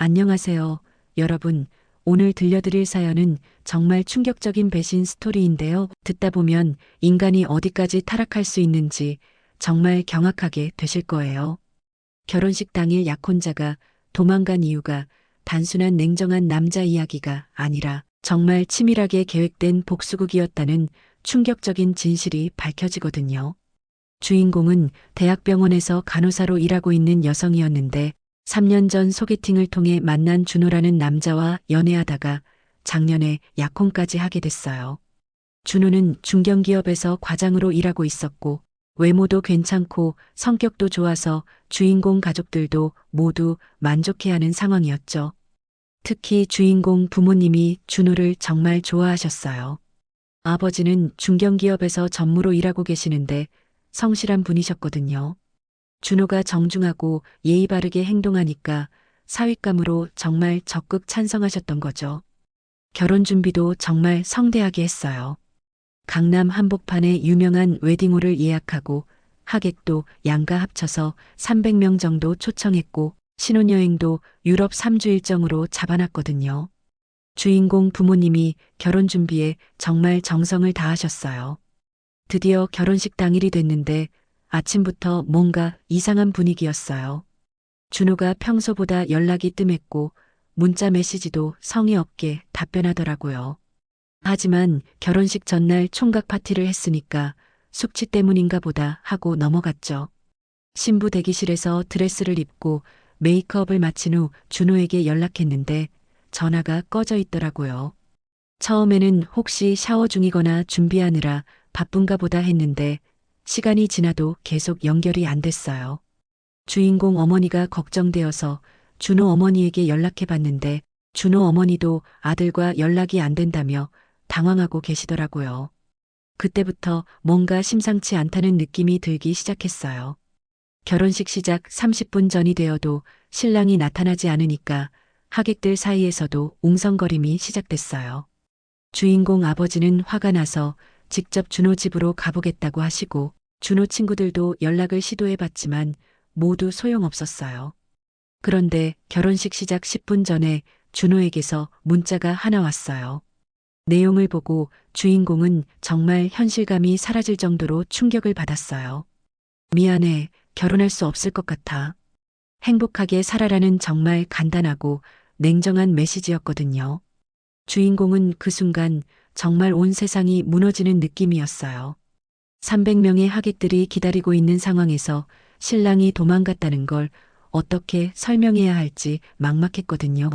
안녕하세요, 여러분. 오늘 들려드릴 사연은 정말 충격적인 배신 스토리인데요. 듣다 보면 인간이 어디까지 타락할 수 있는지 정말 경악하게 되실 거예요. 결혼식 당일 약혼자가 도망간 이유가 단순한 냉정한 남자 이야기가 아니라 정말 치밀하게 계획된 복수극이었다는 충격적인 진실이 밝혀지거든요. 주인공은 대학병원에서 간호사로 일하고 있는 여성이었는데 3년 전 소개팅을 통해 만난 준호라는 남자와 연애하다가 작년에 약혼까지 하게 됐어요. 준호는 중견기업에서 과장으로 일하고 있었고 외모도 괜찮고 성격도 좋아서 주인공 가족들도 모두 만족해하는 상황이었죠. 특히 주인공 부모님이 준호를 정말 좋아하셨어요. 아버지는 중견기업에서 전무로 일하고 계시는데 성실한 분이셨거든요. 준호가 정중하고 예의 바르게 행동하니까 사윗감으로 정말 적극 찬성하셨던 거죠. 결혼 준비도 정말 성대하게 했어요. 강남 한복판에 유명한 웨딩홀을 예약하고 하객도 양가 합쳐서 300명 정도 초청했고 신혼여행도 유럽 3주 일정으로 잡아놨거든요. 주인공 부모님이 결혼 준비에 정말 정성을 다하셨어요. 드디어 결혼식 당일이 됐는데 아침부터 뭔가 이상한 분위기였어요. 준호가 평소보다 연락이 뜸했고 문자 메시지도 성의 없게 답변하더라고요. 하지만 결혼식 전날 총각 파티를 했으니까 숙취 때문인가 보다 하고 넘어갔죠. 신부 대기실에서 드레스를 입고 메이크업을 마친 후 준호에게 연락했는데 전화가 꺼져 있더라고요. 처음에는 혹시 샤워 중이거나 준비하느라 바쁜가 보다 했는데 시간이 지나도 계속 연결이 안 됐어요. 주인공 어머니가 걱정되어서 준호 어머니에게 연락해 봤는데 준호 어머니도 아들과 연락이 안 된다며 당황하고 계시더라고요. 그때부터 뭔가 심상치 않다는 느낌이 들기 시작했어요. 결혼식 시작 30분 전이 되어도 신랑이 나타나지 않으니까 하객들 사이에서도 웅성거림이 시작됐어요. 주인공 아버지는 화가 나서 직접 준호 집으로 가보겠다고 하시고 준호 친구들도 연락을 시도해봤지만 모두 소용없었어요. 그런데 결혼식 시작 10분 전에 준호에게서 문자가 하나 왔어요. 내용을 보고 주인공은 정말 현실감이 사라질 정도로 충격을 받았어요. 미안해, 결혼할 수 없을 것 같아. 행복하게 살아라는 정말 간단하고 냉정한 메시지였거든요. 주인공은 그 순간 정말 온 세상이 무너지는 느낌이었어요. 300명의 하객들이 기다리고 있는 상황에서 신랑이 도망갔다는 걸 어떻게 설명해야 할지 막막했거든요.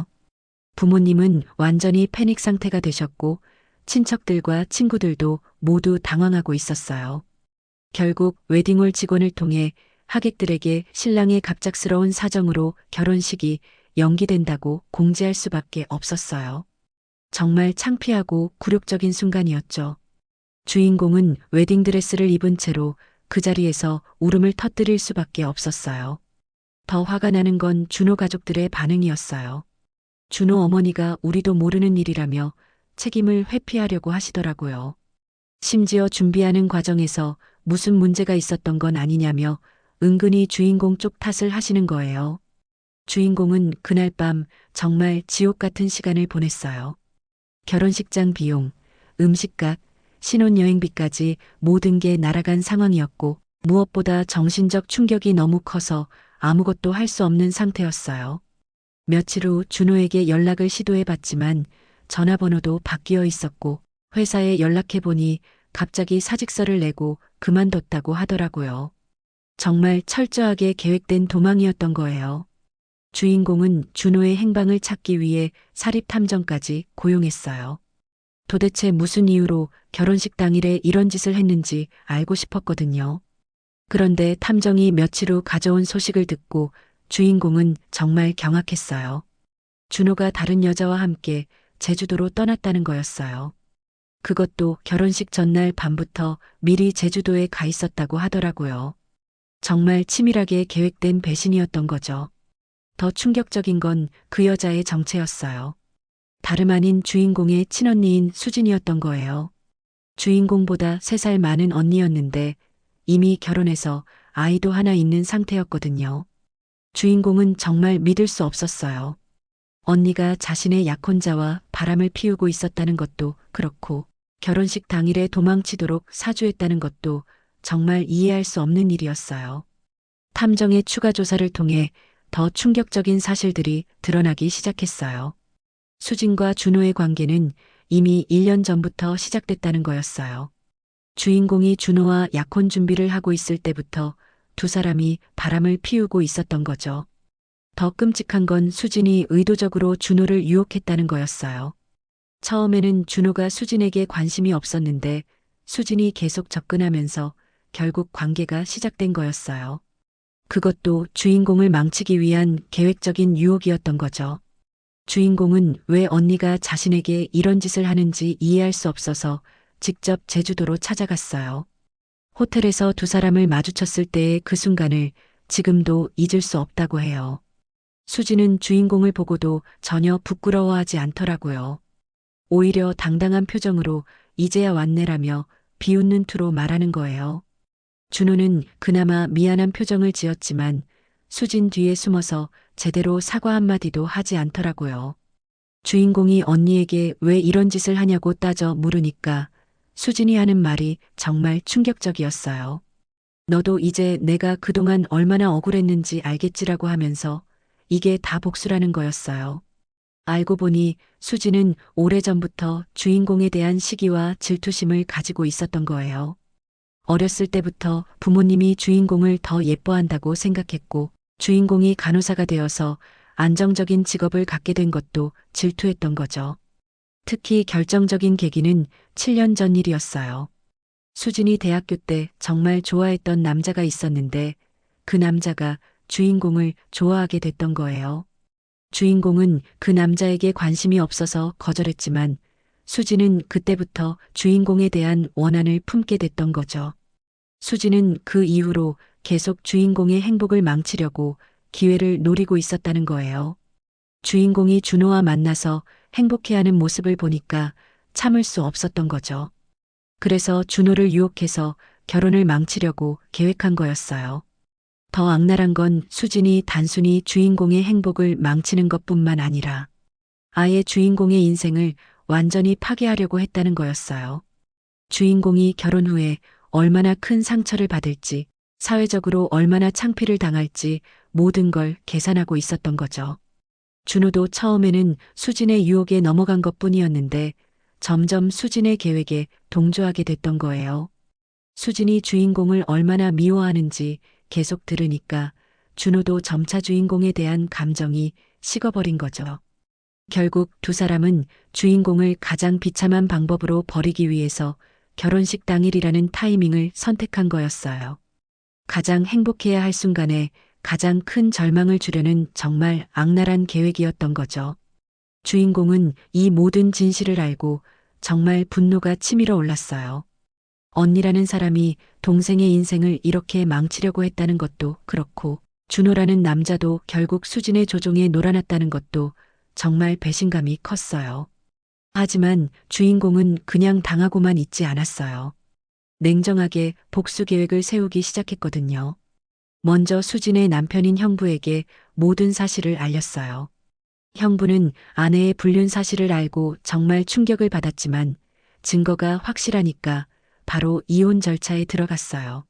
부모님은 완전히 패닉 상태가 되셨고 친척들과 친구들도 모두 당황하고 있었어요. 결국 웨딩홀 직원을 통해 하객들에게 신랑의 갑작스러운 사정으로 결혼식이 연기된다고 공지할 수밖에 없었어요. 정말 창피하고 굴욕적인 순간이었죠. 주인공은 웨딩드레스를 입은 채로 그 자리에서 울음을 터뜨릴 수밖에 없었어요. 더 화가 나는 건 준호 가족들의 반응이었어요. 준호 어머니가 우리도 모르는 일이라며 책임을 회피하려고 하시더라고요. 심지어 준비하는 과정에서 무슨 문제가 있었던 건 아니냐며 은근히 주인공 쪽 탓을 하시는 거예요. 주인공은 그날 밤 정말 지옥 같은 시간을 보냈어요. 결혼식장 비용, 음식값, 신혼여행비까지 모든 게 날아간 상황이었고 무엇보다 정신적 충격이 너무 커서 아무것도 할 수 없는 상태였어요. 며칠 후 준호에게 연락을 시도해봤지만 전화번호도 바뀌어 있었고 회사에 연락해보니 갑자기 사직서를 내고 그만뒀다고 하더라고요. 정말 철저하게 계획된 도망이었던 거예요. 주인공은 준호의 행방을 찾기 위해 사립탐정까지 고용했어요. 도대체 무슨 이유로 결혼식 당일에 이런 짓을 했는지 알고 싶었거든요. 그런데 탐정이 며칠 후 가져온 소식을 듣고 주인공은 정말 경악했어요. 준호가 다른 여자와 함께 제주도로 떠났다는 거였어요. 그것도 결혼식 전날 밤부터 미리 제주도에 가 있었다고 하더라고요. 정말 치밀하게 계획된 배신이었던 거죠. 더 충격적인 건 그 여자의 정체였어요. 다름 아닌 주인공의 친언니인 수진이었던 거예요. 주인공보다 3살 많은 언니였는데 이미 결혼해서 아이도 하나 있는 상태였거든요. 주인공은 정말 믿을 수 없었어요. 언니가 자신의 약혼자와 바람을 피우고 있었다는 것도 그렇고 결혼식 당일에 도망치도록 사주했다는 것도 정말 이해할 수 없는 일이었어요. 탐정의 추가 조사를 통해 더 충격적인 사실들이 드러나기 시작했어요. 수진과 준호의 관계는 이미 1년 전부터 시작됐다는 거였어요. 주인공이 준호와 약혼 준비를 하고 있을 때부터 두 사람이 바람을 피우고 있었던 거죠. 더 끔찍한 건 수진이 의도적으로 준호를 유혹했다는 거였어요. 처음에는 준호가 수진에게 관심이 없었는데 수진이 계속 접근하면서 결국 관계가 시작된 거였어요. 그것도 주인공을 망치기 위한 계획적인 유혹이었던 거죠. 주인공은 왜 언니가 자신에게 이런 짓을 하는지 이해할 수 없어서 직접 제주도로 찾아갔어요. 호텔에서 두 사람을 마주쳤을 때의 그 순간을 지금도 잊을 수 없다고 해요. 수지는 주인공을 보고도 전혀 부끄러워하지 않더라고요. 오히려 당당한 표정으로 이제야 왔네라며 비웃는 투로 말하는 거예요. 준호는 그나마 미안한 표정을 지었지만 수진 뒤에 숨어서 제대로 사과 한마디도 하지 않더라고요. 주인공이 언니에게 왜 이런 짓을 하냐고 따져 물으니까 수진이 하는 말이 정말 충격적이었어요. 너도 이제 내가 그동안 얼마나 억울했는지 알겠지라고 하면서 이게 다 복수라는 거였어요. 알고 보니 수지는 오래전부터 주인공에 대한 시기와 질투심을 가지고 있었던 거예요. 어렸을 때부터 부모님이 주인공을 더 예뻐한다고 생각했고 주인공이 간호사가 되어서 안정적인 직업을 갖게 된 것도 질투했던 거죠. 특히 결정적인 계기는 7년 전 일이었어요. 수진이 대학교 때 정말 좋아했던 남자가 있었는데 그 남자가 주인공을 좋아하게 됐던 거예요. 주인공은 그 남자에게 관심이 없어서 거절했지만 수지는 그때부터 주인공에 대한 원한을 품게 됐던 거죠. 수지는 그 이후로 계속 주인공의 행복을 망치려고 기회를 노리고 있었다는 거예요. 주인공이 준호와 만나서 행복해하는 모습을 보니까 참을 수 없었던 거죠. 그래서 준호를 유혹해서 결혼을 망치려고 계획한 거였어요. 더 악랄한 건 수진이 단순히 주인공의 행복을 망치는 것뿐만 아니라 아예 주인공의 인생을 완전히 파괴하려고 했다는 거였어요. 주인공이 결혼 후에 얼마나 큰 상처를 받을지, 사회적으로 얼마나 창피를 당할지 모든 걸 계산하고 있었던 거죠. 준호도 처음에는 수진의 유혹에 넘어간 것뿐이었는데 점점 수진의 계획에 동조하게 됐던 거예요. 수진이 주인공을 얼마나 미워하는지 계속 들으니까 준호도 점차 주인공에 대한 감정이 식어버린 거죠. 결국 두 사람은 주인공을 가장 비참한 방법으로 버리기 위해서 결혼식 당일이라는 타이밍을 선택한 거였어요. 가장 행복해야 할 순간에 가장 큰 절망을 주려는 정말 악랄한 계획이었던 거죠. 주인공은 이 모든 진실을 알고 정말 분노가 치밀어 올랐어요. 언니라는 사람이 동생의 인생을 이렇게 망치려고 했다는 것도 그렇고 준호라는 남자도 결국 수진의 조종에 놀아났다는 것도 정말 배신감이 컸어요. 하지만 주인공은 그냥 당하고만 있지 않았어요. 냉정하게 복수 계획을 세우기 시작했거든요. 먼저 수진의 남편인 형부에게 모든 사실을 알렸어요. 형부는 아내의 불륜 사실을 알고 정말 충격을 받았지만 증거가 확실하니까 바로 이혼 절차에 들어갔어요.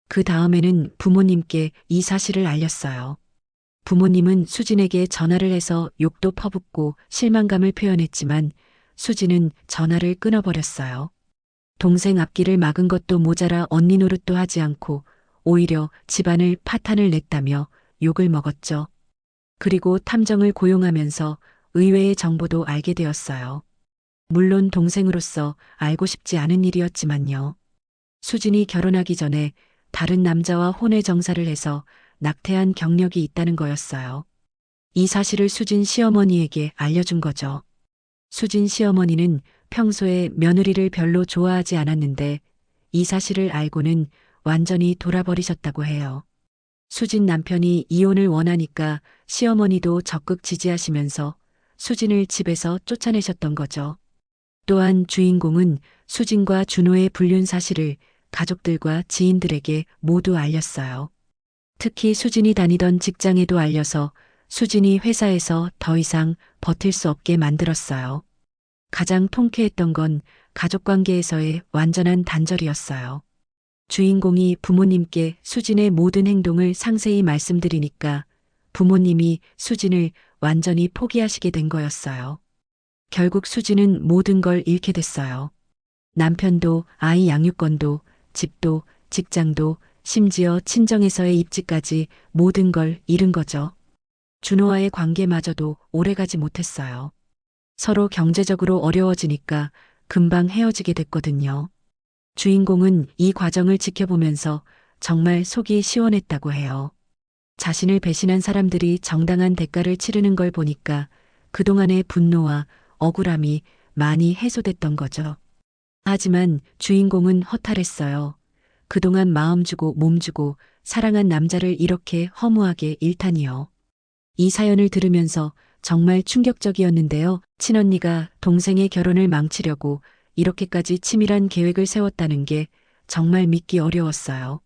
그 다음에는 부모님께 이 사실을 알렸어요. 부모님은 수진에게 전화를 해서 욕도 퍼붓고 실망감을 표현했지만 수진은 전화를 끊어버렸어요. 동생 앞길을 막은 것도 모자라 언니 노릇도 하지 않고 오히려 집안을 파탄을 냈다며 욕을 먹었죠. 그리고 탐정을 고용하면서 의외의 정보도 알게 되었어요. 물론 동생으로서 알고 싶지 않은 일이었지만요. 수진이 결혼하기 전에 다른 남자와 혼외 정사를 해서 낙태한 경력이 있다는 거였어요. 이 사실을 수진 시어머니에게 알려준 거죠. 수진 시어머니는 평소에 며느리를 별로 좋아하지 않았는데 이 사실을 알고는 완전히 돌아버리셨다고 해요. 수진 남편이 이혼을 원하니까 시어머니도 적극 지지하시면서 수진을 집에서 쫓아내셨던 거죠. 또한 주인공은 수진과 준호의 불륜 사실을 가족들과 지인들에게 모두 알렸어요. 특히 수진이 다니던 직장에도 알려서 수진이 회사에서 더 이상 버틸 수 없게 만들었어요. 가장 통쾌했던 건 가족관계에서의 완전한 단절이었어요. 주인공이 부모님께 수진의 모든 행동을 상세히 말씀드리니까 부모님이 수진을 완전히 포기하시게 된 거였어요. 결국 수진은 모든 걸 잃게 됐어요. 남편도, 아이 양육권도, 집도, 직장도, 심지어 친정에서의 입지까지 모든 걸 잃은 거죠. 준호와의 관계마저도 오래가지 못했어요. 서로 경제적으로 어려워지니까 금방 헤어지게 됐거든요. 주인공은 이 과정을 지켜보면서 정말 속이 시원했다고 해요. 자신을 배신한 사람들이 정당한 대가를 치르는 걸 보니까 그동안의 분노와 억울함이 많이 해소됐던 거죠. 하지만 주인공은 허탈했어요. 그동안 마음 주고 몸 주고 사랑한 남자를 이렇게 허무하게 잃다니요. 이 사연을 들으면서 정말 충격적이었는데요. 친언니가 동생의 결혼을 망치려고 이렇게까지 치밀한 계획을 세웠다는 게 정말 믿기 어려웠어요.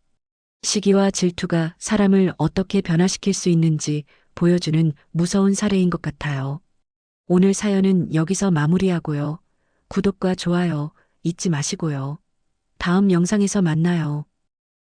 시기와 질투가 사람을 어떻게 변화시킬 수 있는지 보여주는 무서운 사례인 것 같아요. 오늘 사연은 여기서 마무리하고요. 구독과 좋아요 잊지 마시고요. 다음 영상에서 만나요.